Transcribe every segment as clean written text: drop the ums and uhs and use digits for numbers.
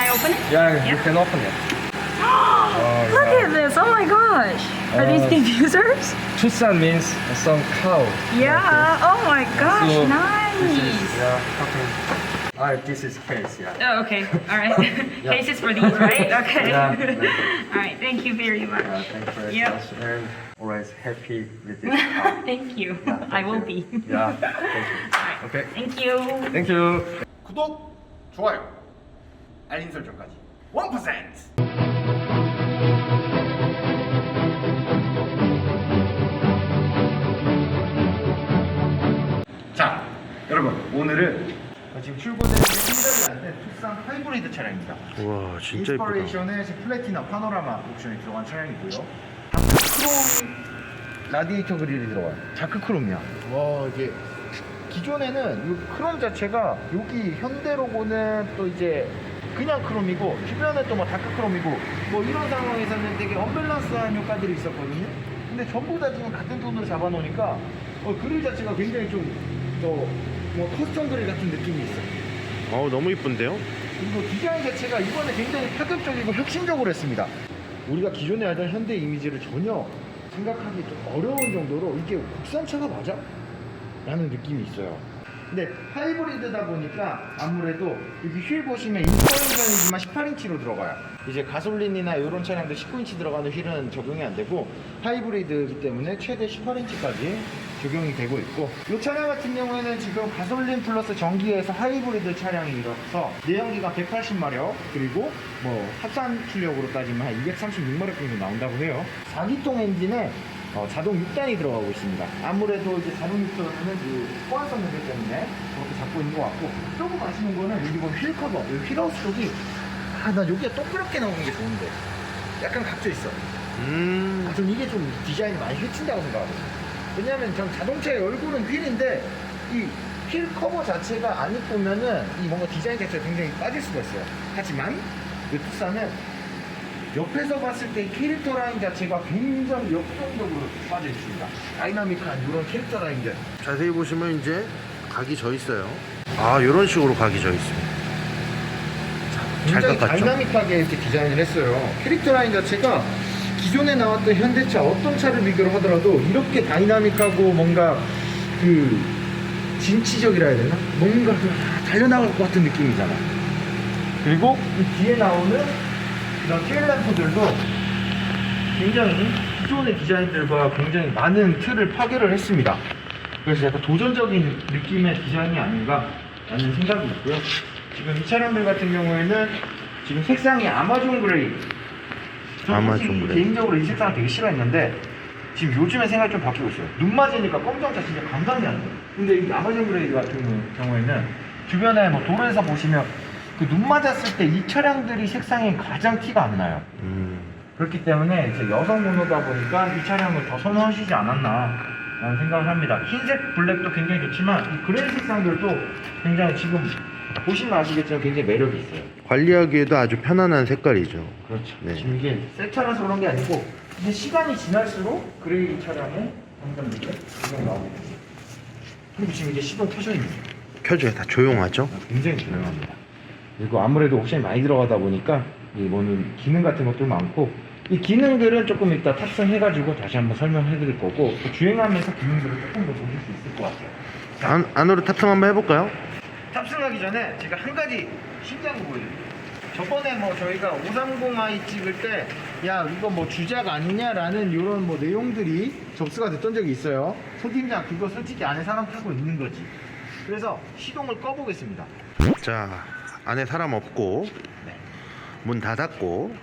I open it? Yeah, you can open it. Look at this! Oh my gosh! Are these diffusers? Tucson means some cow. Yeah. Oh my gosh! So, Nice. This is, this is case, yeah. Oh, okay. All right. Cases for these, right? Okay. Yeah. All right. Thank you very much. Thank you very Yep. much. And always happy with this cow. Thank you. Yeah, I thank will you. be. Yeah, thank you. Okay. Thank you. Thank you. 구독, 좋아요, 알림 설정까지 1%. 자, 여러분 오늘은 지금 출고되는 신작이 안 된 투싼 하이브리드 차량입니다. 우와 진짜 이쁘다. 인스퍼레이션의 플래티나 파노라마 옵션이 들어간 차량이고요. 다크크롬 라디에이터 그릴이 들어가요. 다크크롬이야. 와, 이게 기존에는 이 크롬 자체가 여기 현대로고는 또 이제 그냥 크롬이고 주변에 또 뭐 다크크롬이고 뭐 이런 상황에서는 되게 언밸런스한 효과들이 있었거든요. 근데 전부 다 지금 같은 톤으로 잡아놓으니까 그릴 자체가 굉장히 좀 더 뭐 커스텀 그릴 같은 느낌이 있어요. 어우 너무 이쁜데요? 그리고 디자인 자체가 이번에 굉장히 파격적이고 혁신적으로 했습니다. 우리가 기존에 알던 현대 이미지를 전혀 생각하기 좀 어려운 정도로 이게 국산차가 맞아? 라는 느낌이 있어요. 근데 하이브리드다 보니까 아무래도 여기 휠 보시면 인스퍼레이션이지만 18인치로 들어가요. 이제 가솔린이나 이런 차량들 19인치 들어가는 휠은 적용이 안 되고 하이브리드이기 때문에 최대 18인치까지 적용이 되고 있고, 이 차량 같은 경우에는 지금 가솔린 플러스 전기에서 하이브리드 차량이라서 내연기가 180마력 그리고 뭐 합산 출력으로 따지면 한 236마력 정도 나온다고 해요. 4기통 엔진에 자동 6단이 들어가고 있습니다. 아무래도 이제 자동 6단은 그 호환성 문제 때문에 그렇게 잡고 있는 것 같고, 조금 아쉬운 거는 여기 보면 휠 커버, 여기 휠하우스 쪽이 나 여기가 동그랗게 나오는 게 좋은데 약간 각져 있어. 좀 이게 좀 디자인이 많이 해친다고 생각하거든요. 왜냐면 전 자동차의 얼굴은 휠인데 이 휠 커버 자체가 안 이쁘면은 이 뭔가 디자인 자체가 굉장히 빠질 수가 있어요. 하지만 이 투싼은 옆에서 봤을 때 캐릭터 라인 자체가 굉장히 역동적으로 빠져 있습니다. 다이나믹한 이런 캐릭터 라인들. 자세히 보시면 이제 각이 져 있어요. 아 이런 식으로 각이 져 있습니다. 잘 굉장히 깎았죠? 다이나믹하게 이렇게 디자인을 했어요. 캐릭터 라인 자체가 기존에 나왔던 현대차 어떤 차를 비교를 하더라도 이렇게 다이나믹하고 뭔가 그 진취적이라 해야 되나? 뭔가 좀 달려나갈 것 같은 느낌이잖아. 그리고 이 뒤에 나오는 이런 테일램프들도 굉장히 기존의 디자인들과 굉장히 많은 틀을 파괴를 했습니다. 그래서 약간 도전적인 느낌의 디자인이 아닌가 라는 생각이 있고요. 지금 이 차량들 같은 경우에는 지금 색상이 아마존 그레이. 아마존 그레이. 개인적으로 이 색상을 되게 싫어했는데 지금 요즘에 생각이 좀 바뀌고 있어요. 눈 맞으니까 검정차 진짜 감당이 안 돼요. 근데 이 아마존 그레이 같은 경우에는 주변에 뭐 도로에서 보시면 그 눈 맞았을 때 이 차량들이 색상이 가장 티가 안 나요. 그렇기 때문에 이제 여성 번호다 보니까 이 차량을 더 선호하시지 않았나 라는 생각을 합니다. 흰색, 블랙도 굉장히 좋지만 이 그레이 색상들도 굉장히 지금 보시면 아시겠지만 굉장히 매력이 있어요. 관리하기에도 아주 편안한 색깔이죠. 그렇죠. 네. 지금 이게 새 차라서 그런 게 아니고 이제 시간이 지날수록 그레이 차량의 장점들이 계속 나오고 있어요. 그리고 지금 이게 시동 켜져 있는 거예요. 켜줘요. 다 조용하죠? 굉장히 조용합니다. 그리고 아무래도 옵션이 많이 들어가다 보니까 이 뭐는 기능 같은 것도 많고, 이 기능들은 조금 이따 탑승해가지고 다시 한번 설명해 드릴 거고, 또 주행하면서 기능들을 조금 더 보실 수 있을 것 같아요. 안으로 탑승 한번 해볼까요? 탑승하기 전에 제가 한 가지 신기한 거 보여드릴게요. 저번에 뭐 저희가 530i 찍을 때 야 이거 뭐 주작 아니냐라는 이런 뭐 내용들이 접수가 됐던 적이 있어요. 소 팀장 그거 솔직히 안에 사람 타고 있는 거지. 그래서 시동을 꺼보겠습니다. 자 안에 사람 없고 네. 문 닫았고.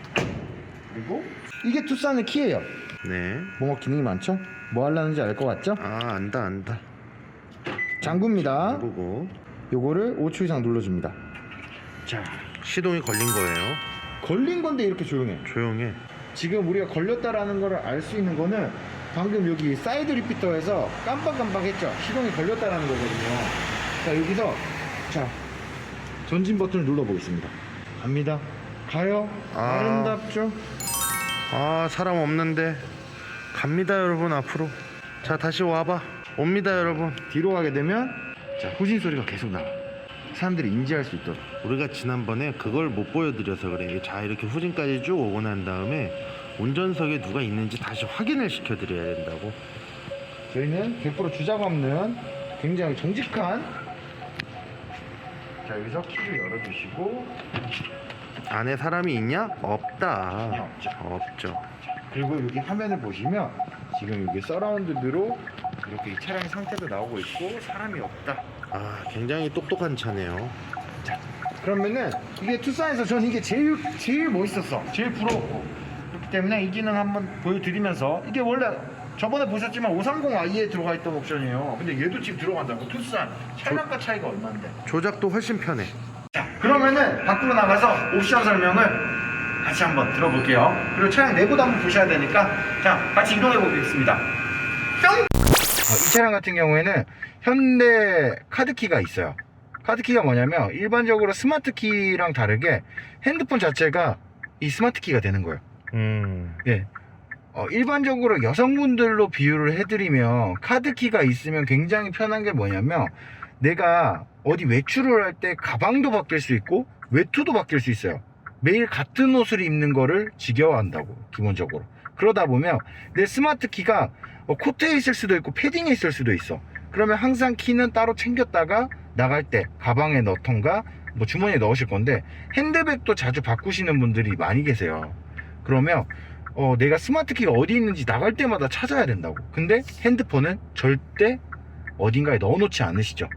그리고 이게 투싼의 키예요. 네. 뭔가 기능이 많죠? 뭐 하려는지 알 것 같죠? 아 안다. 잠굽니다. 누르고. 요거를 5초 이상 눌러줍니다. 자 시동이 걸린 거예요. 걸린 건데 이렇게 조용해. 조용해. 지금 우리가 걸렸다라는 걸 알 수 있는 거는 방금 여기 사이드 리피터에서 깜빡깜빡했죠. 시동이 걸렸다라는 거거든요. 자 여기서 자 전진 버튼을 눌러보겠습니다. 갑니다. 가요. 아. 아름답죠? 아 사람 없는데 갑니다 여러분. 앞으로. 자 다시 와봐. 옵니다 여러분. 뒤로 가게 되면 자 후진 소리가 계속 나와. 사람들이 인지할 수 있도록. 우리가 지난번에 그걸 못 보여드려서 그래. 자, 이렇게 후진까지 쭉 오고 난 다음에 운전석에 누가 있는지 다시 확인을 시켜드려야 된다고. 저희는 100% 주작 없는 굉장히 정직한. 자, 여기서 키를 열어주시고, 안에 사람이 있냐? 없다. 전혀 없죠. 없죠. 그리고 여기 화면을 보시면 지금 여기 서라운드로 이렇게 이 차량의 상태도 나오고 있고 사람이 없다. 아, 굉장히 똑똑한 차네요. 그러면은 이게 투싼에서 저는 이게 제일 멋있었어. 제일 부러웠고. 그렇기 때문에 이 기능 한번 보여드리면서, 이게 원래 저번에 보셨지만 530i에 들어가 있던 옵션이에요. 근데 얘도 지금 들어간다고. 투싼 차량가 차이가 얼마인데. 조작도 훨씬 편해. 자, 그러면은 밖으로 나가서 옵션 설명을 같이 한번 들어볼게요. 그리고 차량 내부도 한번 보셔야 되니까, 자, 같이 이동해 보겠습니다. 뿅! 이 차량 같은 경우에는 현대 카드키가 있어요. 카드키가 뭐냐면 일반적으로 스마트키랑 다르게 핸드폰 자체가 이 스마트키가 되는 거예요. 예. 일반적으로 여성분들로 비유를 해드리면 카드키가 있으면 굉장히 편한 게 뭐냐면, 내가 어디 외출을 할 때 가방도 바뀔 수 있고 외투도 바뀔 수 있어요. 매일 같은 옷을 입는 거를 지겨워한다고, 기본적으로. 그러다 보면 내 스마트 키가 코트에 있을 수도 있고 패딩에 있을 수도 있어. 그러면 항상 키는 따로 챙겼다가 나갈 때 가방에 넣던가 뭐 주머니에 넣으실 건데, 핸드백도 자주 바꾸시는 분들이 많이 계세요. 그러면 내가 스마트 키가 어디 있는지 나갈 때마다 찾아야 된다고. 근데 핸드폰은 절대 어딘가에 넣어놓지 않으시죠.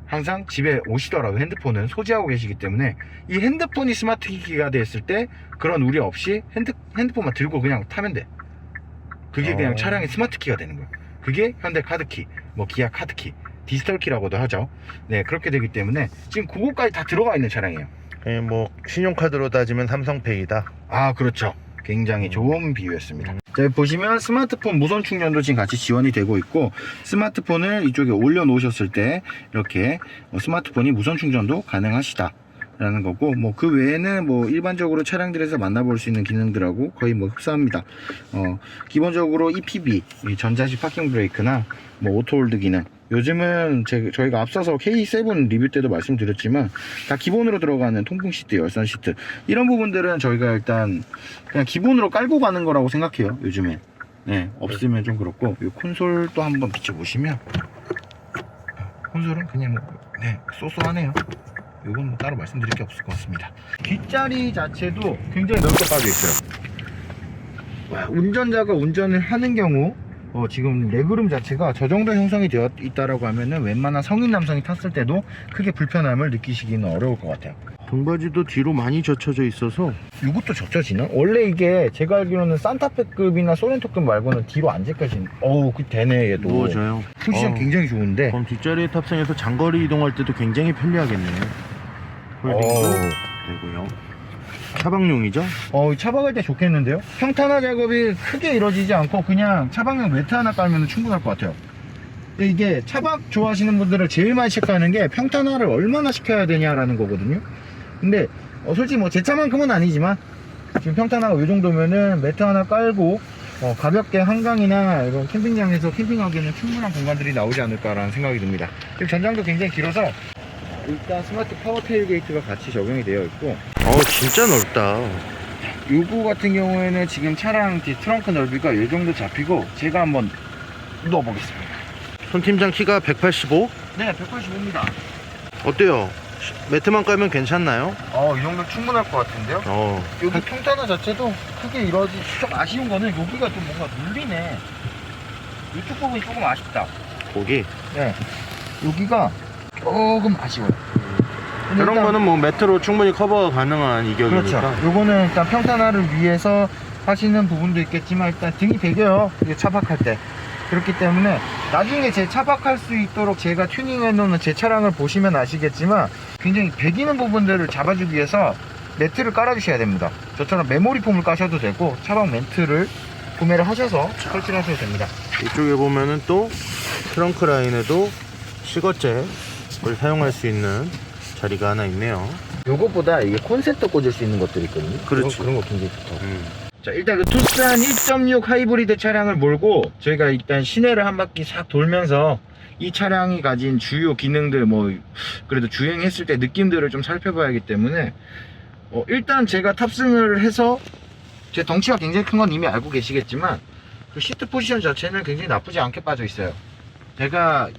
항상 집에 오시더라도 핸드폰은 소지하고 계시기 때문에 이 핸드폰이 스마트 키가 됐을 때 그런 우려 없이 핸드폰만 들고 그냥 타면 돼. 그게 그냥 차량의 스마트 키가 되는 거예요. 그게 현대 카드키, 뭐 기아 카드키, 디지털 키라고도 하죠. 네, 그렇게 되기 때문에 지금 그거까지 다 들어가 있는 차량이에요. 예, 뭐 신용카드로 따지면 삼성페이다. 아, 그렇죠. 굉장히 좋은 비유였습니다. 자, 보시면 스마트폰 무선 충전도 지금 같이 지원이 되고 있고, 스마트폰을 이쪽에 올려 놓으셨을 때 이렇게 스마트폰이 무선 충전도 가능하시다 라는 거고, 뭐 그 외에는 뭐 일반적으로 차량들에서 만나볼 수 있는 기능들하고 거의 뭐 흡사합니다. 기본적으로 EPB, 전자식 파킹 브레이크나 뭐 오토홀드 기능, 요즘은 저희가 앞서서 K7 리뷰 때도 말씀드렸지만 다 기본으로 들어가는 통풍 시트, 열선 시트, 이런 부분들은 저희가 일단 그냥 기본으로 깔고 가는 거라고 생각해요, 요즘엔. 네, 없으면 좀 그렇고. 이 콘솔도 한번 비춰보시면, 콘솔은 그냥 네, 쏘쏘하네요. 이건 뭐 따로 말씀드릴 게 없을 것 같습니다. 뒷자리 자체도 굉장히 넓게 빠져 있어요. 운전자가 운전을 하는 경우 지금 레그룸 자체가 저 정도 형성이 되어 있다라고 하면은 웬만한 성인 남성이 탔을 때도 크게 불편함을 느끼시기는 어려울 것 같아요. 등받이도 뒤로 많이 젖혀져 있어서. 이것도 젖혀지나? 원래 이게 제가 알기로는 산타페급이나 소렌토급 말고는 뒤로 안 제껴지는. 그 되네, 얘도. 누워져요. 포지션 굉장히 좋은데. 그럼 뒷자리에 탑승해서 장거리 이동할 때도 굉장히 편리하겠네요. 홀딩도 되고요. 차박용이죠? 차박할 때 좋겠는데요? 평탄화 작업이 크게 이루어지지 않고 그냥 차박용 매트 하나 깔면 충분할 것 같아요. 근데 이게 차박 좋아하시는 분들은 제일 많이 체크하는 게 평탄화를 얼마나 시켜야 되냐라는 거거든요. 근데 솔직히 뭐 제 차만큼은 아니지만 지금 평탄화가 이 정도면은 매트 하나 깔고 가볍게 한강이나 이런 캠핑장에서 캠핑하기에는 충분한 공간들이 나오지 않을까라는 생각이 듭니다. 지금 전장도 굉장히 길어서 일단 스마트 파워 테일게이트가 같이 적용이 되어 있고, 진짜 넓다. 요거 같은 경우에는 지금 차량 뒤 트렁크 넓이가 이 정도 잡히고, 제가 한번 넣어보겠습니다. 손 팀장 키가 185? 네, 185입니다. 어때요? 매트만 깔면 괜찮나요? 이 정도 충분할 것 같은데요? 여기 평탄화 자체도 크게 이루어지, 좀 아쉬운 거는 여기가 좀 뭔가 눌리네. 이쪽 부분이 조금 아쉽다. 거기? 네. 여기가 조금 아쉬워요. 이런 거는 뭐 매트로 충분히 커버가 가능한 이격이니까. 그렇죠. 요거는 일단 평탄화를 위해서 하시는 부분도 있겠지만, 일단 등이 배겨요, 이게 차박할 때. 그렇기 때문에 나중에 제 차박할 수 있도록 제가 튜닝해 놓는 제 차량을 보시면 아시겠지만 굉장히 배기는 부분들을 잡아주기 위해서 매트를 깔아 주셔야 됩니다. 저처럼 메모리 폼을 까셔도 되고 차박 매트를 구매를 하셔서 설치를 하셔도 됩니다. 이쪽에 보면은 또 트렁크 라인에도 시거잭을 사용할 수 있는 자리가 하나 있네요. 요것보다 이게 콘센트 꽂을 수 있는 것들이 있거든요. 그렇지. 그런 거 굉장히 좋다. 자, 일단 그 투싼 1.6 하이브리드 차량을 몰고 저희가 일단 시내를 한 바퀴 싹 돌면서 이 차량이 가진 주요 기능들, 뭐 그래도 주행했을 때 느낌들을 좀 살펴봐야 하기 때문에 일단 제가 탑승을 해서 제 덩치가 굉장히 큰 건 이미 알고 계시겠지만 그 시트 포지션 자체는 굉장히 나쁘지 않게 빠져 있어요. 제가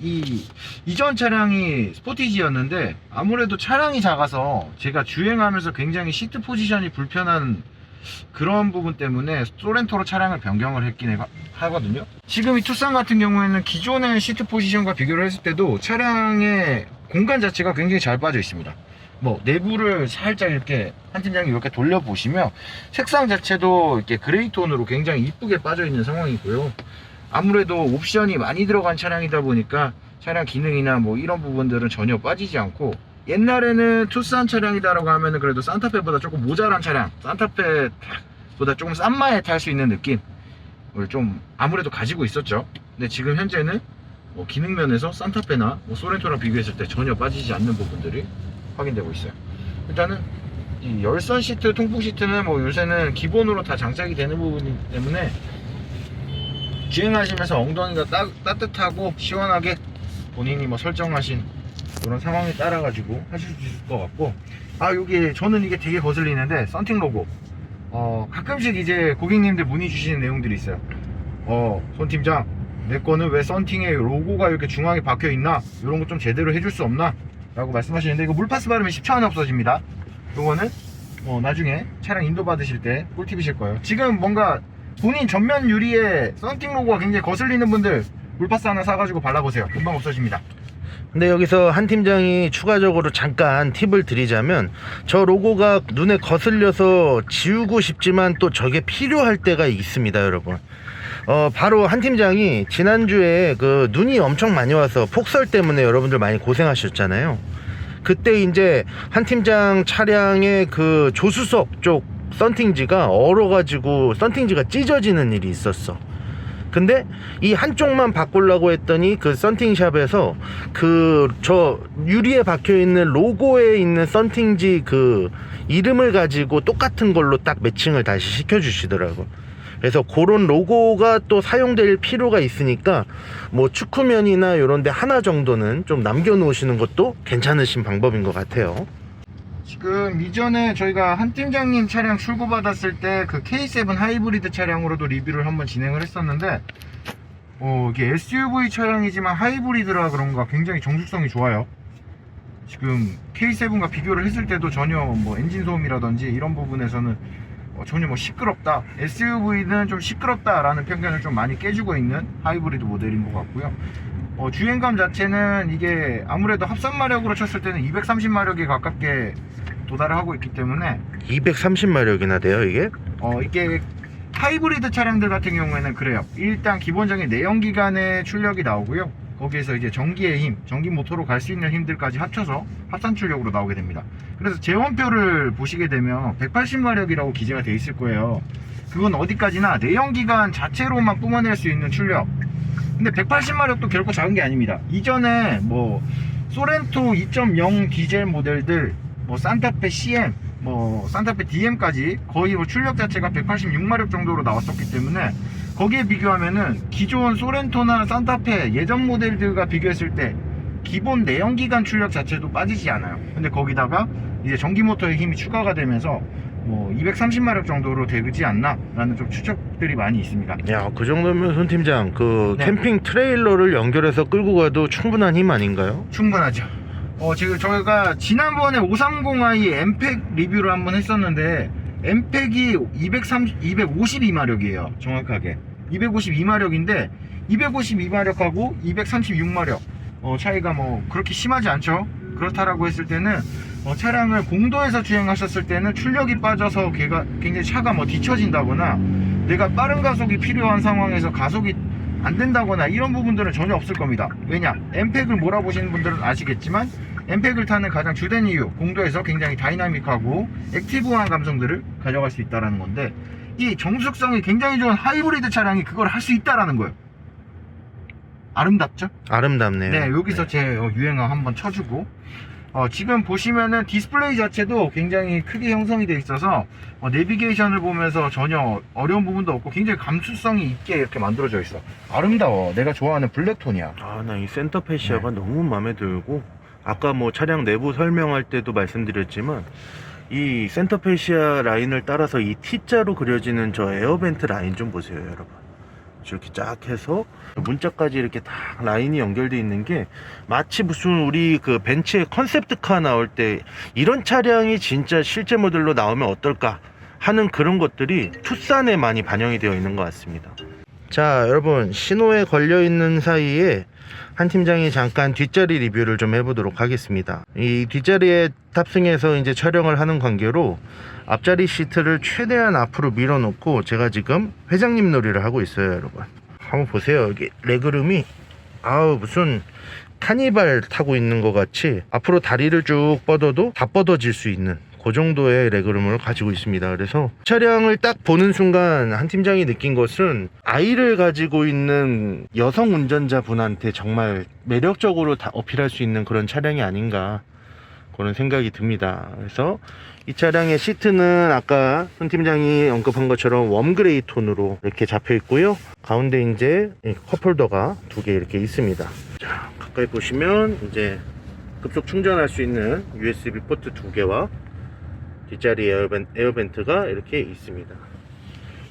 이전 차량이 스포티지였는데 아무래도 차량이 작아서 제가 주행하면서 굉장히 시트 포지션이 불편한 그런 부분 때문에 소렌토로 차량을 변경을 했긴 하거든요. 지금 이 투싼 같은 경우에는 기존의 시트 포지션과 비교를 했을 때도 차량의 공간 자체가 굉장히 잘 빠져 있습니다. 뭐 내부를 살짝 이렇게 한 팀장이 이렇게 돌려보시면 색상 자체도 이렇게 그레이 톤으로 굉장히 이쁘게 빠져 있는 상황이고요. 아무래도 옵션이 많이 들어간 차량이다 보니까 차량 기능이나 뭐 이런 부분들은 전혀 빠지지 않고, 옛날에는 투싼 차량이다라고 하면은 그래도 산타페보다 조금 모자란 차량, 산타페보다 조금 싼 마에 탈 수 있는 느낌을 좀 아무래도 가지고 있었죠. 근데 지금 현재는 뭐 기능 면에서 산타페나 뭐 소렌토랑 비교했을 때 전혀 빠지지 않는 부분들이 확인되고 있어요. 일단은 이 열선 시트, 통풍 시트는 뭐 요새는 기본으로 다 장착이 되는 부분이기 때문에 주행하시면서 엉덩이가 따뜻하고 시원하게 본인이 뭐 설정하신 그런 상황에 따라 가지고 하실 수 있을 것 같고, 여기 저는 이게 되게 거슬리는데 썬팅 로고, 가끔씩 이제 고객님들 문의 주시는 내용들이 있어요. 손 팀장, 내 거는 왜 썬팅에 로고가 이렇게 중앙에 박혀 있나, 이런 거 좀 제대로 해줄 수 없나 라고 말씀하시는데, 이거 물파스 바르면 10초 안에 없어집니다. 요거는 나중에 차량 인도 받으실 때 꿀팁이실 거예요. 지금 뭔가 본인 전면 유리에 썬팅 로고가 굉장히 거슬리는 분들 물파스 하나 사가지고 발라보세요. 금방 없어집니다. 근데 여기서 한 팀장이 추가적으로 잠깐 팁을 드리자면, 저 로고가 눈에 거슬려서 지우고 싶지만 또 저게 필요할 때가 있습니다, 여러분. 바로 한 팀장이 지난주에 그 눈이 엄청 많이 와서 폭설 때문에 여러분들 많이 고생하셨잖아요. 그때 이제 한 팀장 차량의 그 조수석 쪽 썬팅지가 얼어가지고 썬팅지가 찢어지는 일이 있었어. 근데 이 한쪽만 바꾸려고 했더니 그 썬팅샵에서 저 유리에 박혀있는 로고에 있는 썬팅지 그 이름을 가지고 똑같은 걸로 딱 매칭을 다시 시켜주시더라고. 그래서 그런 로고가 또 사용될 필요가 있으니까 뭐 축구면이나 이런 데 하나 정도는 좀 남겨놓으시는 것도 괜찮으신 방법인 것 같아요. 지금 이전에 저희가 한 팀장님 차량 출고받았을 때 그 K7 하이브리드 차량으로도 리뷰를 한번 진행을 했었는데, 이게 SUV 차량이지만 하이브리드라 그런가 굉장히 정숙성이 좋아요. 지금 K7과 비교를 했을 때도 전혀 뭐 엔진 소음이라든지 이런 부분에서는 전혀 뭐 시끄럽다, SUV는 좀 시끄럽다 라는 편견을 좀 많이 깨주고 있는 하이브리드 모델인 것 같고요. 주행감 자체는 이게 아무래도 합산 마력으로 쳤을 때는 230마력에 가깝게 도달을 하고 있기 때문에 230마력이나 돼요 이게? 이게 하이브리드 차량들 같은 경우에는 그래요. 일단 기본적인 내연기관의 출력이 나오고요, 거기에서 이제 전기의 힘, 전기 모터로 갈 수 있는 힘들까지 합쳐서 합산 출력으로 나오게 됩니다. 그래서 제원표를 보시게 되면 180마력이라고 기재가 돼 있을 거예요. 그건 어디까지나 내연기관 자체로만 뿜어낼 수 있는 출력. 근데 180마력도 결코 작은 게 아닙니다. 이전에 뭐 소렌토 2.0 디젤 모델들, 뭐 산타페 CM, 뭐 산타페 DM까지 거의 뭐 출력 자체가 186마력 정도로 나왔었기 때문에 거기에 비교하면은 기존 소렌토나 산타페 예전 모델들과 비교했을 때 기본 내연기관 출력 자체도 빠지지 않아요. 근데 거기다가 이제 전기 모터의 힘이 추가가 되면서 뭐 230마력 정도로 되지 않나 라는 좀 추측들이 많이 있습니다. 야, 그 정도면 손 팀장 네. 캠핑 트레일러를 연결해서 끌고 가도 충분한 힘 아닌가요? 충분하죠. 지금 저희가 지난번에 530i 엠팩 리뷰를 한번 했었는데 엠팩이 252마력이에요 정확하게. 252마력인데 252마력하고 236마력 차이가 뭐 그렇게 심하지 않죠. 그렇다라고 했을 때는 차량을 공도에서 주행하셨을 때는 출력이 빠져서 굉장히 차가 뭐 뒤처진다거나 내가 빠른 가속이 필요한 상황에서 가속이 안 된다거나 이런 부분들은 전혀 없을 겁니다. 왜냐? 엠팩을 몰아보시는 분들은 아시겠지만 엠팩을 타는 가장 주된 이유, 공도에서 굉장히 다이나믹하고 액티브한 감성들을 가져갈 수 있다는 건데, 이 정숙성이 굉장히 좋은 하이브리드 차량이 그걸 할 수 있다는 거예요. 아름답죠? 아름답네요. 네, 여기서 제 유행어 한번 쳐주고, 지금 보시면은 디스플레이 자체도 굉장히 크게 형성이 되어 있어서 내비게이션을 보면서 전혀 어려운 부분도 없고 굉장히 감수성이 있게 이렇게 만들어져 있어. 아름다워. 내가 좋아하는 블랙톤이야. 아, 나 이 센터 패시아가 너무 마음에 들고, 아까 뭐 차량 내부 설명할 때도 말씀드렸지만 이 센터 패시아 라인을 따라서 이 T자로 그려지는 저 에어벤트 라인 좀 보세요, 여러분. 이렇게 쫙 해서 문짝까지 이렇게 딱 라인이 연결되어 있는 게 마치 무슨 우리 그 벤츠의 컨셉트카 나올 때 이런 차량이 진짜 실제 모델로 나오면 어떨까 하는 그런 것들이 투싼에 많이 반영이 되어 있는 것 같습니다. 자, 여러분, 신호에 걸려 있는 사이에 한 팀장이 잠깐 뒷자리 리뷰를 좀 해보도록 하겠습니다. 이 뒷자리에 탑승해서 이제 촬영을 하는 관계로 앞자리 시트를 최대한 앞으로 밀어놓고 제가 지금 회장님 놀이를 하고 있어요, 여러분. 한번 보세요. 여기 레그룸이 아우 무슨 카니발 타고 있는 것 같이 앞으로 다리를 쭉 뻗어도 다 뻗어질 수 있는 그 정도의 레그룸을 가지고 있습니다. 그래서 차량을 딱 보는 순간 한 팀장이 느낀 것은 아이를 가지고 있는 여성 운전자분한테 정말 매력적으로 다 어필할 수 있는 그런 차량이 아닌가 그런 생각이 듭니다. 그래서 이 차량의 시트는 아까 손 팀장이 언급한 것처럼 웜그레이 톤으로 이렇게 잡혀 있고요. 가운데 이제 컵홀더가 2개 이렇게 있습니다. 자, 가까이 보시면 이제 급속 충전할 수 있는 USB 포트 2개와 뒷자리 에어벤트가 이렇게 있습니다.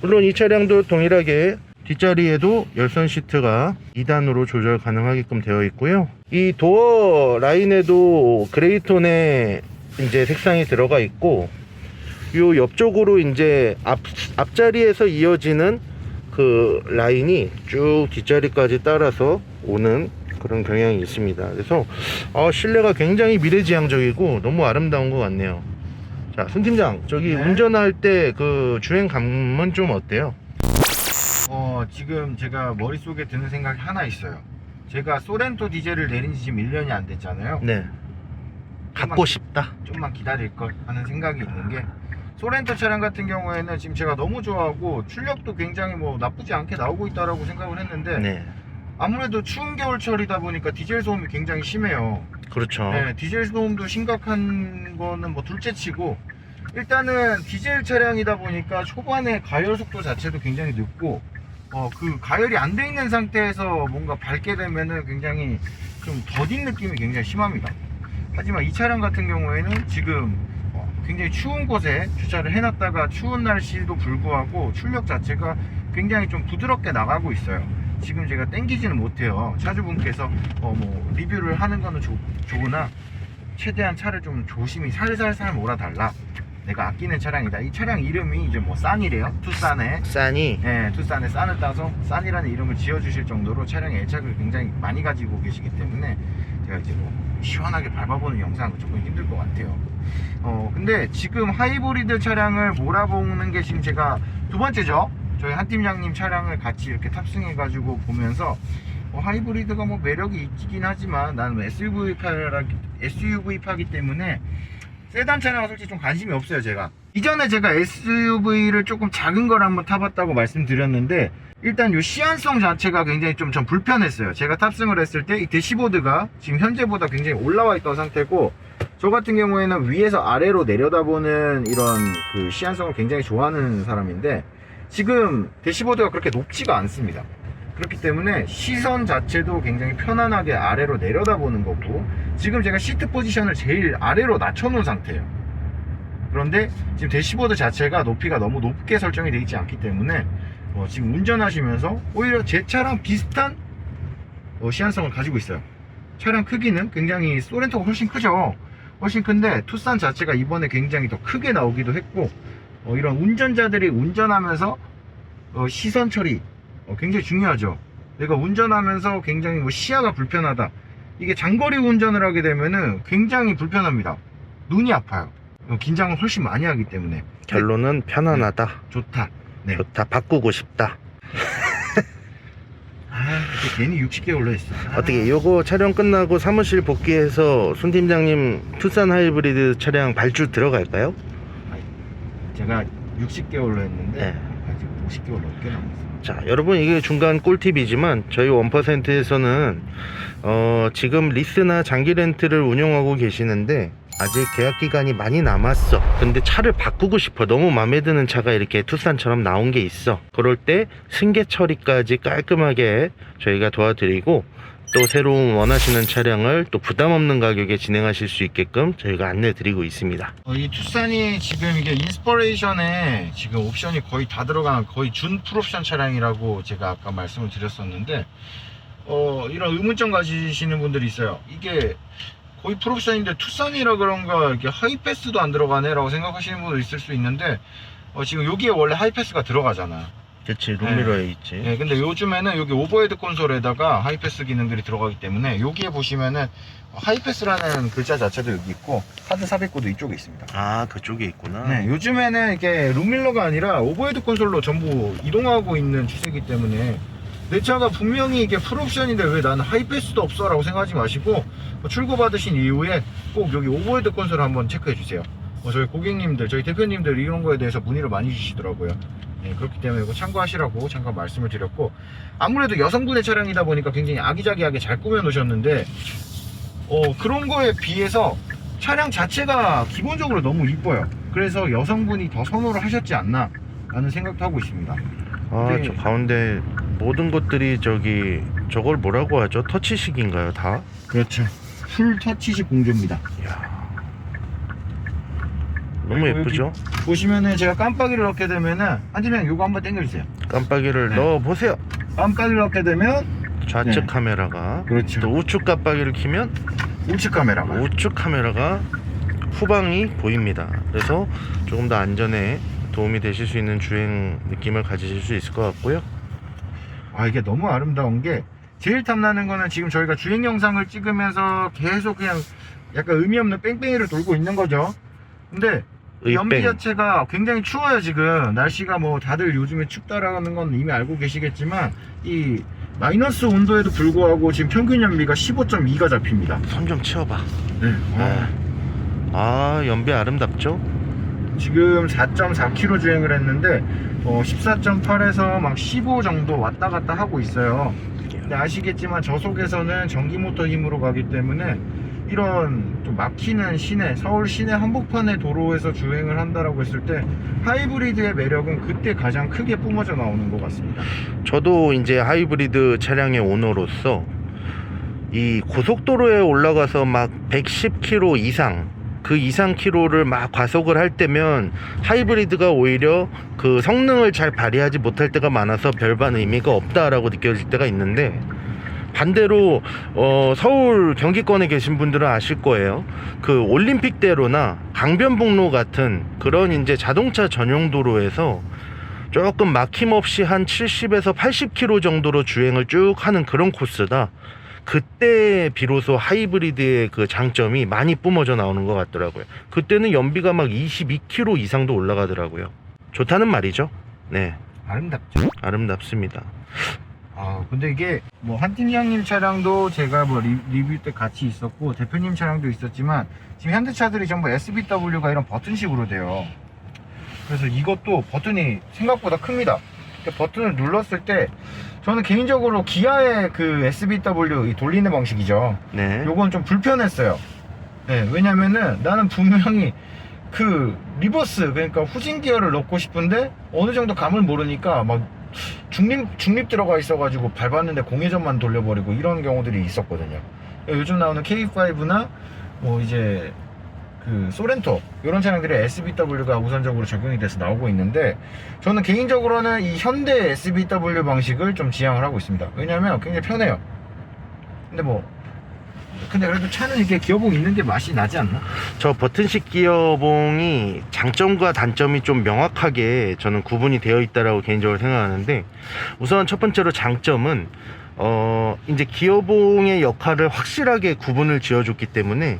물론 이 차량도 동일하게 뒷자리에도 열선 시트가 2단으로 조절 가능하게끔 되어 있고요. 이 도어 라인에도 그레이톤의 이제 색상이 들어가 있고, 요 옆쪽으로 이제 앞자리에서 이어지는 그 라인이 쭉 뒷자리까지 따라서 오는 그런 경향이 있습니다. 그래서 실내가 굉장히 미래지향적이고 너무 아름다운 것 같네요. 자, 손 팀장, 저기 네. 운전할 때 그 주행감은 좀 어때요? 지금 제가 머릿속에 드는 생각이 하나 있어요. 제가 소렌토 디젤을 내린 지 지금 1년이 안 됐잖아요. 네. 갖고 싶다. 좀만 기다릴 걸 하는 생각이 있는 게, 소렌토 차량 같은 경우에는 지금 제가 너무 좋아하고 출력도 굉장히 뭐 나쁘지 않게 나오고 있다라고 생각을 했는데, 네. 아무래도 추운 겨울철이다 보니까 디젤 소음이 굉장히 심해요. 그렇죠. 네, 디젤 소음도 심각한 거는 뭐 둘째치고, 일단은 디젤 차량이다 보니까 초반에 가열 속도 자체도 굉장히 늦고, 그 가열이 안 돼 있는 상태에서 뭔가 밟게 되면은 굉장히 좀 더딘 느낌이 굉장히 심합니다. 하지만 이 차량 같은 경우에는 지금 굉장히 추운 곳에 주차를 해놨다가 추운 날씨도 불구하고 출력 자체가 굉장히 좀 부드럽게 나가고 있어요. 지금 제가 땡기지는 못해요. 차주분께서 뭐 리뷰를 하는 거는 좋으나 최대한 차를 좀 조심히 살살살 몰아달라. 내가 아끼는 차량이다. 이 차량 이름이 이제 뭐 싼이래요. 투싼에. 싸니. 네, 투싼에 싼을 따서 싼이라는 이름을 지어주실 정도로 차량의 애착을 굉장히 많이 가지고 계시기 때문에 제가 이제 뭐 시원하게 밟아보는 영상은 조금 힘들 것 같아요. 근데 지금 하이브리드 차량을 몰아보는 게 지금 제가 두 번째죠. 저희 한 팀장님 차량을 같이 이렇게 탑승해가지고 보면서 하이브리드가 뭐 매력이 있긴 하지만 나는 SUV파기 때문에 세단 차량은 솔직히 좀 관심이 없어요. 제가 이전에 제가 SUV를 조금 작은 걸 한번 타봤다고 말씀드렸는데, 일단 이 시안성 자체가 굉장히 좀 전 불편했어요. 제가 탑승을 했을 때 이 대시보드가 지금 현재보다 굉장히 올라와 있던 상태고, 저 같은 경우에는 위에서 아래로 내려다보는 이런 그 시안성을 굉장히 좋아하는 사람인데, 지금 대시보드가 그렇게 높지가 않습니다. 그렇기 때문에 시선 자체도 굉장히 편안하게 아래로 내려다보는 거고, 지금 제가 시트 포지션을 제일 아래로 낮춰놓은 상태예요. 그런데 지금 대시보드 자체가 높이가 너무 높게 설정이 되어 있지 않기 때문에 지금 운전하시면서 오히려 제 차랑 비슷한 시안성을 가지고 있어요. 차량 크기는 굉장히 소렌토가 훨씬 크죠. 훨씬 큰데 투싼 자체가 이번에 굉장히 더 크게 나오기도 했고, 이런 운전자들이 운전하면서 시선 처리 굉장히 중요하죠. 내가 운전하면서 굉장히 뭐 시야가 불편하다, 이게 장거리 운전을 하게 되면은 굉장히 불편합니다. 눈이 아파요. 긴장을 훨씬 많이 하기 때문에. 결론은 편안하다. 좋다. 네. 좋다. 바꾸고 싶다. 그때 괜히 60개월로 했어. 어떻게 요거 촬영 끝나고 사무실 복귀해서 손 팀장님 투싼 하이브리드 차량 발주 들어갈까요? 제가 60개월로 했는데 네. 아직 50개월 넘게 남았어요. 자, 여러분, 이게 중간 꿀팁이지만 저희 1%에서는 지금 리스나 장기 렌트를 운영하고 계시는데 아직 계약 기간이 많이 남았어. 근데 차를 바꾸고 싶어. 너무 마음에 드는 차가 이렇게 투싼처럼 나온 게 있어. 그럴 때 승계 처리까지 깔끔하게 저희가 도와드리고, 또 새로운 원하시는 차량을 또 부담 없는 가격에 진행하실 수 있게끔 저희가 안내 드리고 있습니다. 이 투싼이 지금 이게 인스퍼레이션에 지금 옵션이 거의 다 들어간 거의 준 풀옵션 차량이라고 제가 아까 말씀을 드렸었는데, 이런 의문점 가지시는 분들이 있어요. 이게 거의 풀옵션인데 투싼이라 그런가 이렇게 하이패스도 안 들어가네 라고 생각하시는 분도 있을 수 있는데, 지금 여기에 원래 하이패스가 들어가잖아. 그치, 룸미러에 있지. 네, 근데 요즘에는 여기 오버헤드 콘솔에다가 하이패스 기능들이 들어가기 때문에 여기에 보시면은 하이패스라는 글자 자체도 여기 있고 카드 삽입구도 이쪽에 있습니다. 아, 그쪽에 있구나. 네, 요즘에는 이게 룸밀러가 아니라 오버헤드 콘솔로 전부 이동하고 있는 추세이기 때문에 내 차가 분명히 이게 풀옵션인데 왜 나는 하이패스도 없어 라고 생각하지 마시고, 출고 받으신 이후에 꼭 여기 오버헤드 콘솔 한번 체크해 주세요. 저희 고객님들, 저희 대표님들 이런 거에 대해서 문의를 많이 주시더라고요. 네, 그렇기 때문에 이거 참고하시라고 잠깐 말씀을 드렸고, 아무래도 여성분의 차량이다 보니까 굉장히 아기자기하게 잘 꾸며 놓으셨는데, 그런 거에 비해서 차량 자체가 기본적으로 너무 이뻐요. 그래서 여성분이 더 선호를 하셨지 않나 라는 생각도 하고 있습니다. 아, 네. 저 가운데 모든 것들이 저걸 뭐라고 하죠? 터치식인가요, 다? 그렇죠. 풀 터치식 공조입니다. 이야, 너무 예쁘죠? 보시면은 제가 깜빡이를 넣게 되면은 한팀장 요거 한번 당겨주세요. 깜빡이를 네. 넣어 보세요. 깜빡이를 넣게 되면 좌측 네. 카메라가, 그렇죠. 또 우측 깜빡이를 켜면 우측 카메라가 우측 카메라가 후방이 보입니다. 그래서 조금 더 안전에 도움이 되실 수 있는 주행 느낌을 가지실 수 있을 것 같고요. 이게 너무 아름다운 게, 제일 탐나는 거는 지금 저희가 주행 영상을 찍으면서 계속 그냥 약간 의미 없는 뺑뺑이를 돌고 있는 거죠. 근데 이 연비 의뺑. 자체가 굉장히 추워요. 지금 날씨가 뭐 다들 요즘에 춥다라는 건 이미 알고 계시겠지만, 이 마이너스 온도에도 불구하고 지금 평균 연비가 15.2가 잡힙니다. 손 좀 치워봐. 네. 연비 아름답죠? 지금 4.4km 주행을 했는데 14.8에서 막 15 정도 왔다 갔다 하고 있어요. 근데 아시겠지만 저속에서는 전기 모터 힘으로 가기 때문에 이런 또 막히는 시내, 서울 시내 한복판의 도로에서 주행을 한다라고 했을 때 하이브리드의 매력은 그때 가장 크게 뿜어져 나오는 것 같습니다. 저도 이제 하이브리드 차량의 오너로서 이 고속도로에 올라가서 막 110km 이상, 그 이상 키로를 막 과속을 할 때면 하이브리드가 오히려 그 성능을 잘 발휘하지 못할 때가 많아서 별반 의미가 없다라고 느껴질 때가 있는데, 반대로 서울 경기권에 계신 분들은 아실 거예요. 그 올림픽대로나 강변북로 같은 그런 이제 자동차 전용 도로에서 조금 막힘없이 한 70에서 80km 정도로 주행을 쭉 하는 그런 코스다. 그때 비로소 하이브리드의 그 장점이 많이 뿜어져 나오는 것 같더라고요. 그때는 연비가 막 22km 이상도 올라가더라고요. 좋다는 말이죠. 네, 아름답죠. 아름답습니다. 근데 이게 뭐 한 팀장님 차량도 제가 뭐 리뷰 때 같이 있었고 대표님 차량도 있었지만, 지금 현대차들이 전부 SBW가 이런 버튼식으로 돼요. 그래서 이것도 버튼이 생각보다 큽니다. 버튼을 눌렀을 때 저는 개인적으로 기아의 그 SBW 이 돌리는 방식이죠. 네. 요건 좀 불편했어요. 네, 왜냐면은 나는 분명히 그 리버스, 그러니까 후진 기어를 넣고 싶은데 어느 정도 감을 모르니까 막 중립 들어가 있어가지고 밟았는데 공회전만 돌려버리고 이런 경우들이 있었거든요. 요즘 나오는 K5나 뭐 이제 그 소렌토 이런 차량들이 SBW가 우선적으로 적용이 돼서 나오고 있는데, 저는 개인적으로는 이 현대 SBW 방식을 좀 지향을 하고 있습니다. 왜냐면 굉장히 편해요. 근데 그래도 차는 이렇게 기어봉 있는 게 맛이 나지 않나? 저 버튼식 기어봉이 장점과 단점이 좀 명확하게 저는 구분이 되어 있다라고 개인적으로 생각하는데, 우선 첫 번째로 장점은 이제 기어봉의 역할을 확실하게 구분을 지어줬기 때문에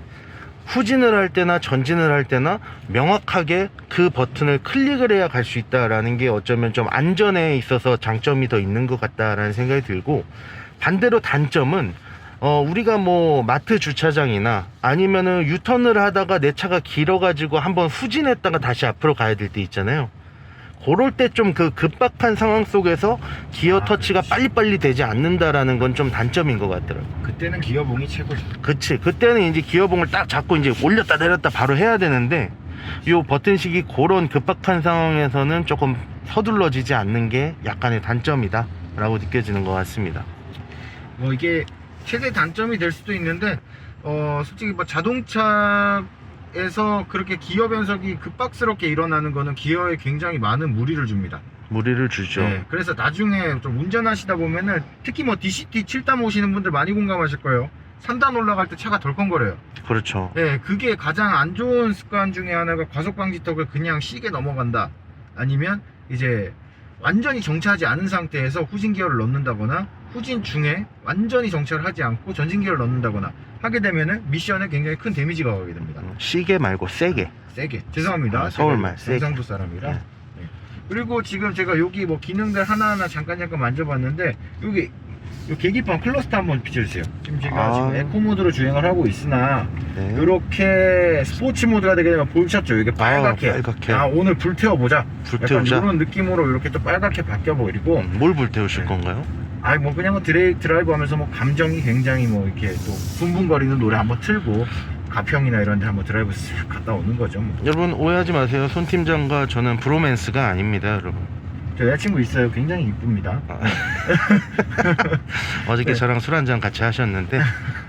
후진을 할 때나 전진을 할 때나 명확하게 그 버튼을 클릭을 해야 갈 수 있다라는 게 어쩌면 좀 안전에 있어서 장점이 더 있는 것 같다라는 생각이 들고, 반대로 단점은 우리가 뭐 마트 주차장이나 아니면은 유턴을 하다가 내 차가 길어가지고 한번 후진했다가 다시 앞으로 가야 될 때 있잖아요. 그럴 때 좀 그 급박한 상황 속에서 기어 터치가 빨리빨리 되지 않는다라는 건 좀 단점인 것 같더라고. 그때는 기어봉이 최고죠. 그치. 그때는 이제 기어봉을 딱 잡고 이제 올렸다 내렸다 바로 해야 되는데, 요 버튼식이 그런 급박한 상황에서는 조금 서둘러지지 않는 게 약간의 단점이다 라고 느껴지는 것 같습니다. 뭐 이게 최대 단점이 될 수도 있는데, 솔직히 뭐 자동차에서 그렇게 기어 변속이 급박스럽게 일어나는 거는 기어에 굉장히 많은 무리를 줍니다. 무리를 주죠. 네, 그래서 나중에 좀 운전하시다 보면은 특히 뭐 DCT 7단 오시는 분들 많이 공감하실 거예요. 3단 올라갈 때 차가 덜컹거려요. 그렇죠. 네, 그게 가장 안 좋은 습관 중에 하나가 과속 방지턱을 그냥 시게 넘어간다. 아니면 이제 완전히 정차하지 않은 상태에서 후진 기어를 넣는다거나 후진 중에 완전히 정차를 하지 않고 전진 기어를 넣는다거나 하게 되면은 미션에 굉장히 큰 데미지가 가게 됩니다. 시계 말고 세게. 세게. 죄송합니다. 서울말 세게. 경상도 사람이라. 네. 네. 그리고 지금 제가 여기 뭐 기능들 하나하나 잠깐 만져봤는데, 여기 요 계기판 클러스터 한번 비춰주세요. 지금 제가 지금 에코 모드로 주행을 하고 있으나, 네. 이렇게 스포츠 모드가 되게 되면 보이셨죠? 이게 빨갛게. 빨갛게. 오늘 불태워보자. 불태우자. 약간 이런 느낌으로 이렇게 또 빨갛게 바뀌어버리고. 뭘 불태우실 네. 건가요? 뭐 그냥 뭐 드라이브 하면서 뭐 감정이 굉장히 뭐 이렇게 또 붕붕거리는 노래 한번 틀고 가평이나 이런 데 한번 드라이브 싹 갔다 오는 거죠. 뭐. 여러분 오해하지 마세요. 손 팀장과 저는 브로맨스가 아닙니다, 여러분. 저 여자친구 있어요. 굉장히 이쁩니다. 어저께 네. 저랑 술 한잔 같이 하셨는데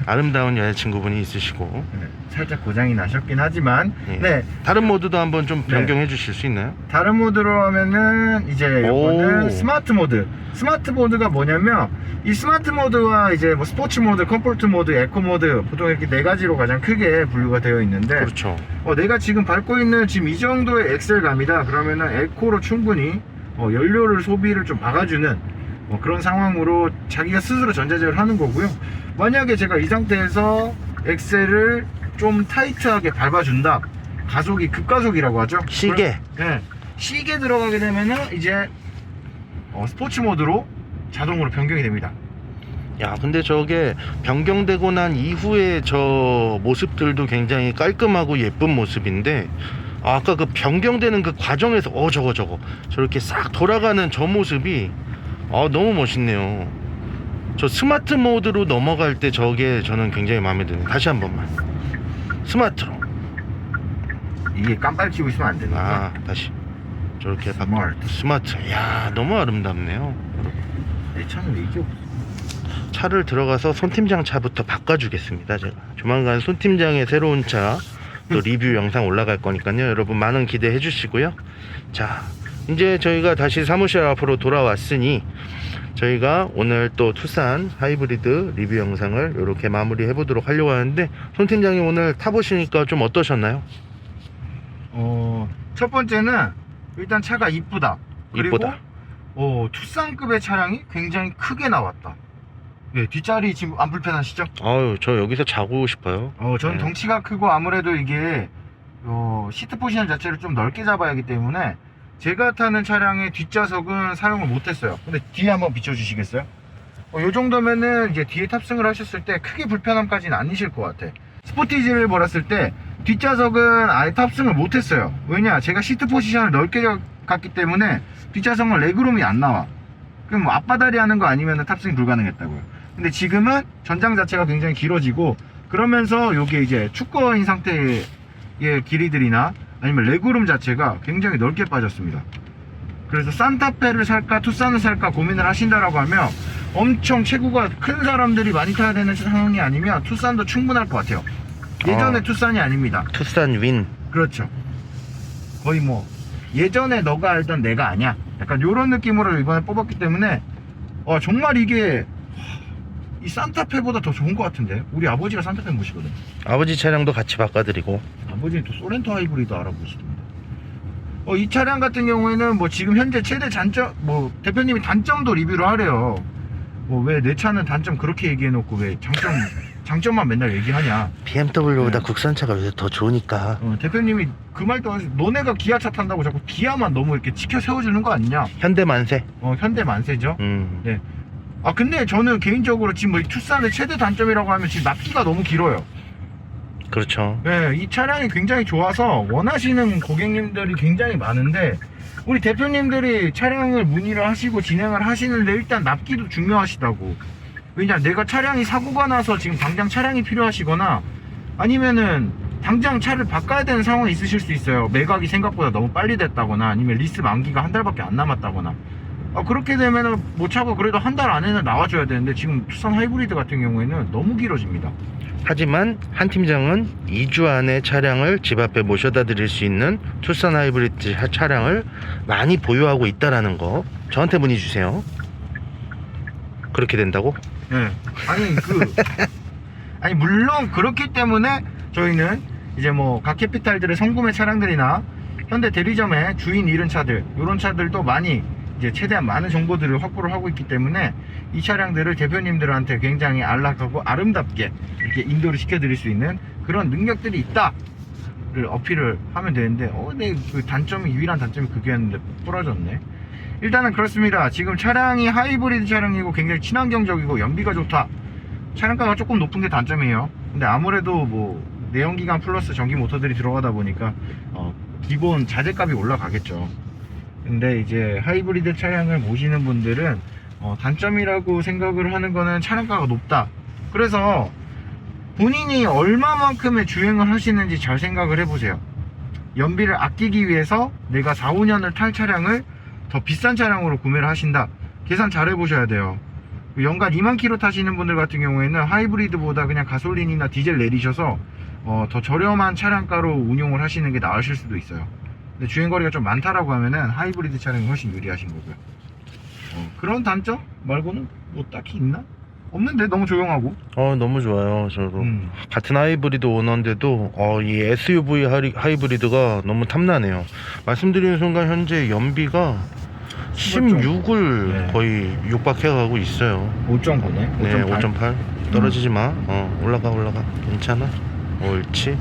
아름다운 여자친구분이 있으시고. 네, 살짝 고장이 나셨긴 하지만, 예. 네, 다른 모드도 한번 좀 네. 변경해 주실 수 있나요? 다른 모드로 하면은 이제 이거는 오. 스마트 모드. 스마트 모드가 뭐냐면, 이 스마트 모드와 이제 뭐 스포츠 모드, 컴포트 모드, 에코 모드, 보통 이렇게 네 가지로 가장 크게 분류가 되어 있는데, 그렇죠. 내가 지금 밟고 있는 지금 이 정도의 엑셀감이다 그러면은 에코로 충분히 연료를 소비를 좀 막아주는 그런 상황으로 자기가 스스로 전자제어를 하는 거고요. 만약에 제가 이 상태에서 엑셀을 좀 타이트하게 밟아준다, 가속이 급가속이라고 하죠. 시계. 네, 시계 들어가게 되면은 이제 스포츠 모드로 자동으로 변경이 됩니다. 야, 근데 저게 변경되고 난 이후에 저 모습들도 굉장히 깔끔하고 예쁜 모습인데, 아까 그 변경되는 그 과정에서 저거 저렇게 싹 돌아가는 저 모습이 너무 멋있네요. 저 스마트 모드로 넘어갈 때 저게 저는 굉장히 마음에 드네요. 다시 한 번만 스마트로. 이게 깜빡이고 있으면 안 되니까. 다시 저렇게 스마트. 야, 너무 아름답네요. 내 차는 왜 이게 없어? 차를 들어가서 손팀장 차부터 바꿔주겠습니다. 제가 조만간 손팀장의 새로운 차 또 리뷰 영상 올라갈 거니까요, 여러분 많은 기대해 주시고요. 자, 이제 저희가 다시 사무실 앞으로 돌아왔으니 저희가 오늘 또 투싼 하이브리드 리뷰 영상을 이렇게 마무리 해보도록 하려고 하는데, 손팀장님 오늘 타보시니까 좀 어떠셨나요? 첫 번째는 일단 차가 이쁘다. 그리고 이쁘다. 투싼급의 차량이 굉장히 크게 나왔다. 네, 뒷자리 지금 안 불편하시죠? 저 여기서 자고 싶어요. 저는 네. 덩치가 크고 아무래도 이게 시트 포지션 자체를 좀 넓게 잡아야 하기 때문에 제가 타는 차량의 뒷좌석은 사용을 못했어요. 근데 뒤에 한번 비춰주시겠어요? 이 정도면은 이제 뒤에 탑승을 하셨을 때 크게 불편함까지는 아니실 것 같아. 스포티지를 몰았을 때 뒷좌석은 아예 탑승을 못했어요. 왜냐, 제가 시트 포지션을 넓게 갔기 때문에 뒷좌석은 레그룸이 안 나와. 그럼 뭐 앞바다리 하는 거 아니면 탑승이 불가능했다고요. 근데 지금은 전장 자체가 굉장히 길어지고, 그러면서 요게 이제 축거인 상태의 길이들이나 아니면 레그룸 자체가 굉장히 넓게 빠졌습니다. 그래서 산타페를 살까 투싼을 살까 고민을 하신다라고 하면 엄청 체구가 큰 사람들이 많이 타야 되는 상황이 아니면 투싼도 충분할 것 같아요. 예전에 투싼이 아닙니다. 투싼 윈. 그렇죠. 거의 뭐 예전에 너가 알던 내가 아니야, 약간 요런 느낌으로 이번에 뽑았기 때문에 정말 이게 이 산타페보다 더 좋은 것 같은데. 우리 아버지가 산타페 모시거든. 아버지 차량도 같이 바꿔드리고. 아버지는 또 소렌토 하이브리드 알아보시던데. 이 차량 같은 경우에는 뭐 지금 현재 최대 단점, 뭐 대표님이 단점도 리뷰를 하래요. 왜 내 차는 단점 그렇게 얘기해놓고 왜 장점만 맨날 얘기하냐. BMW보다 네. 국산차가 요새 더 좋으니까. 대표님이 그 말도 하시고, 너네가 기아차 탄다고 자꾸 기아만 너무 이렇게 치켜 세워주는 거 아니냐. 현대 만세. 현대 만세죠. 네. 근데 저는 개인적으로 지금 이 투싼의 최대 단점이라고 하면 지금 납기가 너무 길어요. 그렇죠. 네, 이 차량이 굉장히 좋아서 원하시는 고객님들이 굉장히 많은데 우리 대표님들이 차량을 문의를 하시고 진행을 하시는데 일단 납기도 중요하시다고. 왜냐, 내가 차량이 사고가 나서 지금 당장 차량이 필요하시거나 아니면은 당장 차를 바꿔야 되는 상황이 있으실 수 있어요. 매각이 생각보다 너무 빨리 됐다거나 아니면 리스 만기가 한 달밖에 안 남았다거나. 그렇게 되면은 뭐 차가 그래도 한 달 안에는 나와줘야 되는데 지금 투싼 하이브리드 같은 경우에는 너무 길어집니다. 하지만 한 팀장은 2주 안에 차량을 집 앞에 모셔다 드릴 수 있는 투싼 하이브리드 차량을 많이 보유하고 있다라는 거 저한테 문의 주세요. 그렇게 된다고? 네. 아니 물론 그렇기 때문에 저희는 이제 뭐 각 캐피탈들의 성구매 차량들이나 현대 대리점의 주인 잃은 차들, 이런 차들도 많이 이제 최대한 많은 정보들을 확보를 하고 있기 때문에 이 차량들을 대표님들한테 굉장히 안락하고 아름답게 이렇게 인도를 시켜드릴 수 있는 그런 능력들이 있다를 어필을 하면 되는데 근데 그 단점이, 유일한 단점이 그게였는데 부러졌네. 일단은 그렇습니다. 지금 차량이 하이브리드 차량이고 굉장히 친환경적이고 연비가 좋다. 차량가가 조금 높은 게 단점이에요. 근데 아무래도 뭐 내연기관 플러스 전기 모터들이 들어가다 보니까 기본 자재값이 올라가겠죠. 근데 이제 하이브리드 차량을 모시는 분들은 단점이라고 생각을 하는 거는 차량가가 높다. 그래서 본인이 얼마만큼의 주행을 하시는지 잘 생각을 해보세요. 연비를 아끼기 위해서 내가 4, 5년을 탈 차량을 더 비싼 차량으로 구매를 하신다. 계산 잘 해보셔야 돼요. 연간 2만 킬로 타시는 분들 같은 경우에는 하이브리드보다 그냥 가솔린이나 디젤 내리셔서 더 저렴한 차량가로 운용을 하시는 게 나으실 수도 있어요. 근데 주행거리가 좀 많다라고 하면은 하이브리드 차량이 훨씬 유리하신 거고요. 그런 단점 말고는 뭐 딱히 있나? 없는데 너무 조용하고. 너무 좋아요. 저도 같은 하이브리드 오너인데도 이 SUV 하이브리드가 너무 탐나네요. 말씀드리는 순간 현재 연비가 16을 네. 거의 육박해가고 있어요. 5.9네. 네, 5.8. 떨어지지 마. 올라가. 괜찮아. 옳지.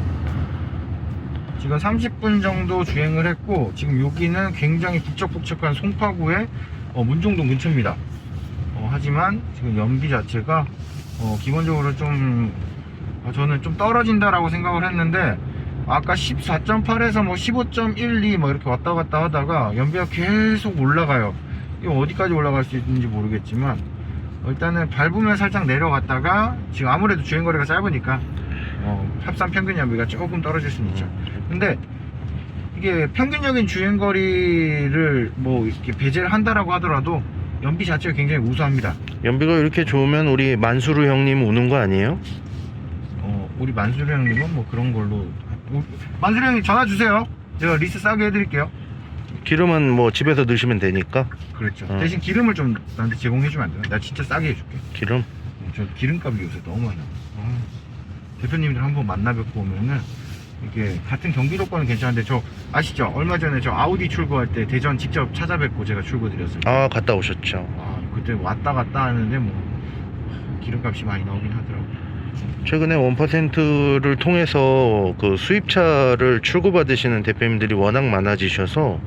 지금 30분 정도 주행을 했고 지금 여기는 굉장히 북적북적한 송파구의 문종동 근처입니다. 하지만 지금 연비 자체가 기본적으로 좀 저는 좀 떨어진다라고 생각을 했는데 아까 14.8에서 뭐 15.12 뭐 이렇게 왔다 갔다 하다가 연비가 계속 올라가요. 이거 어디까지 올라갈 수 있는지 모르겠지만 일단은 밟으면 살짝 내려갔다가 지금 아무래도 주행거리가 짧으니까 합산 평균 연비가 조금 떨어질 수는 있죠. 근데 이게 평균적인 주행거리를 뭐 이렇게 배제를 한다라고 하더라도 연비 자체가 굉장히 우수합니다. 연비가 이렇게 좋으면 우리 만수르 형님 우는 거 아니에요? 우리 만수르 형님은 뭐 그런 걸로 만수르 형님 전화 주세요. 제가 리스 싸게 해드릴게요. 기름은 뭐 집에서 넣으시면 되니까. 그렇죠. 대신 기름을 좀 나한테 제공해주면 안 돼요? 나 진짜 싸게 해줄게. 기름? 저 기름값이 요새 너무 많이 나와. 대표님들 한번 만나 뵙고 오면은 이게 같은 경기도권은 괜찮은데 저 아시죠? 얼마 전에 저 아우디 출고할 때 대전 직접 찾아뵙고 제가 출고 드렸어요. 갔다 오셨죠. 그때 왔다 갔다 하는데 뭐 기름값이 많이 나오긴 하더라고요. 최근에 1%를 통해서 그 수입차를 출고받으시는 대표님들이 워낙 많아지셔서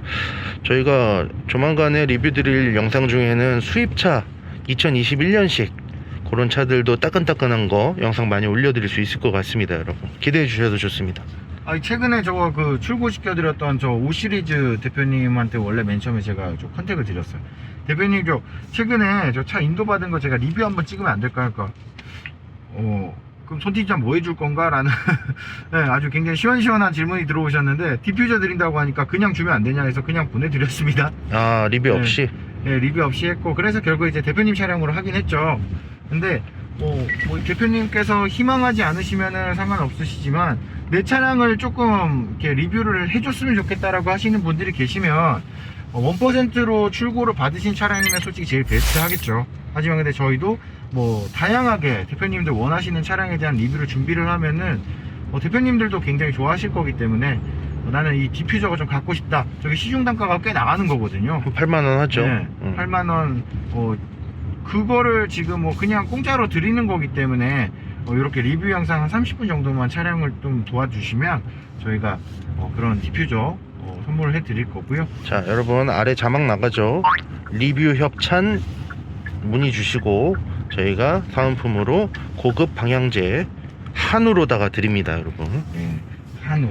저희가 조만간에 리뷰 드릴 영상 중에는 수입차 2021년식 그런 차들도 따끈따끈한 거 영상 많이 올려드릴 수 있을 것 같습니다. 여러분 기대해 주셔도 좋습니다. 최근에 저거 그 출고시켜드렸던 저 5시리즈 대표님한테 원래 맨 처음에 제가 저 컨택을 드렸어요. 대표님 저 최근에 저 차 인도 받은 거 제가 리뷰 한번 찍으면 안 될까? 그러니까 그럼 손팀장 뭐 해줄 건가? 라는 네, 아주 굉장히 시원시원한 질문이 들어오셨는데 디퓨저 드린다고 하니까 그냥 주면 안 되냐 해서 그냥 보내드렸습니다. 리뷰 없이? 네, 리뷰 없이 했고 그래서 결국 이제 대표님 차량으로 하긴 했죠. 근데 뭐 대표님께서 희망하지 않으시면은 상관없으시지만 내 차량을 조금 이렇게 리뷰를 해줬으면 좋겠다라고 하시는 분들이 계시면 1%로 출고를 받으신 차량이면 솔직히 제일 베스트 하겠죠. 하지만 근데 저희도 뭐 다양하게 대표님들 원하시는 차량에 대한 리뷰를 준비를 하면은 대표님들도 굉장히 좋아하실 거기 때문에 나는 이 디퓨저가 좀 갖고 싶다. 저기 시중 단가가 꽤 나가는 거거든요. 8만원 하죠. 네, 8만원 그거를 지금 뭐 그냥 공짜로 드리는 거기 때문에 이렇게 리뷰 영상 한 30분 정도만 촬영을 좀 도와주시면 저희가 그런 디퓨저 선물을 해 드릴 거고요. 자 여러분 아래 자막 나가죠. 리뷰 협찬 문의 주시고 저희가 사은품으로 고급 방향제 한우로다가 드립니다 여러분. 네, 한우.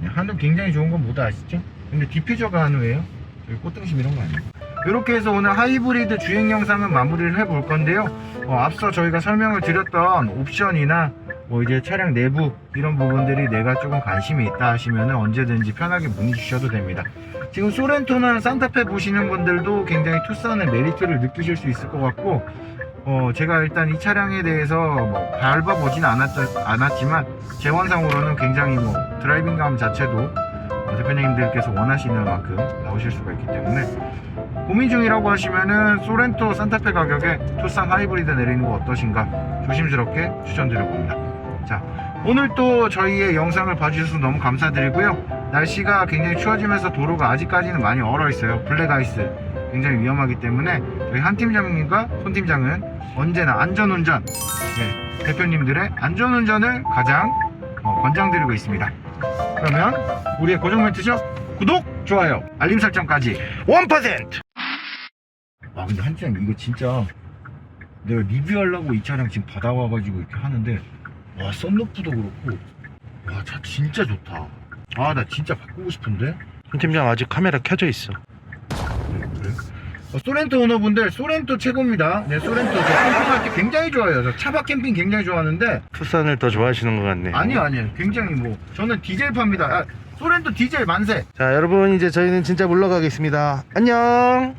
네, 한우 굉장히 좋은 건 뭐다 아시죠? 근데 디퓨저가 한우예요. 저기 꽃등심 이런 거 아니에요. 이렇게 해서 오늘 하이브리드 주행 영상은 마무리를 해볼 건데요. 앞서 저희가 설명을 드렸던 옵션이나 뭐 이제 차량 내부 이런 부분들이 내가 조금 관심이 있다 하시면 언제든지 편하게 문의 주셔도 됩니다. 지금 소렌토나 산타페 보시는 분들도 굉장히 투싼의 메리트를 느끼실 수 있을 것 같고, 제가 일단 이 차량에 대해서 뭐 밟아보진 않았지만 재원상으로는 굉장히 뭐 드라이빙감 자체도 대표님들께서 원하시는 만큼 나오실 수가 있기 때문에 고민 중이라고 하시면은 소렌토 산타페 가격에 투싼 하이브리드 내리는 거 어떠신가 조심스럽게 추천드려봅니다. 자, 오늘 또 저희의 영상을 봐주셔서 너무 감사드리고요. 날씨가 굉장히 추워지면서 도로가 아직까지는 많이 얼어 있어요. 블랙아이스 굉장히 위험하기 때문에 저희 한 팀장님과 손 팀장은 언제나 안전운전, 네, 대표님들의 안전운전을 가장 권장드리고 있습니다. 그러면 우리의 고정 멘트죠? 구독, 좋아요, 알림 설정까지 1%. 아 근데 한 팀장 이거 진짜 내가 리뷰하려고 이 차량 지금 받아와가지고 이렇게 하는데, 와 썬루프도 그렇고 와 차 진짜 좋다. 아 나 진짜 바꾸고 싶은데. 손 팀장 아직 카메라 켜져 있어. 그래? 소렌토 오너분들 소렌토 최고입니다. 네, 소렌토 저 캠핑할 때 굉장히 좋아해요. 저 차박 캠핑 굉장히 좋아하는데. 투싼을 더 좋아하시는 것 같네. 아니요 굉장히 뭐 저는 디젤파입니다. 소렌토 디젤 만세. 자 여러분 이제 저희는 진짜 물러가겠습니다. 안녕.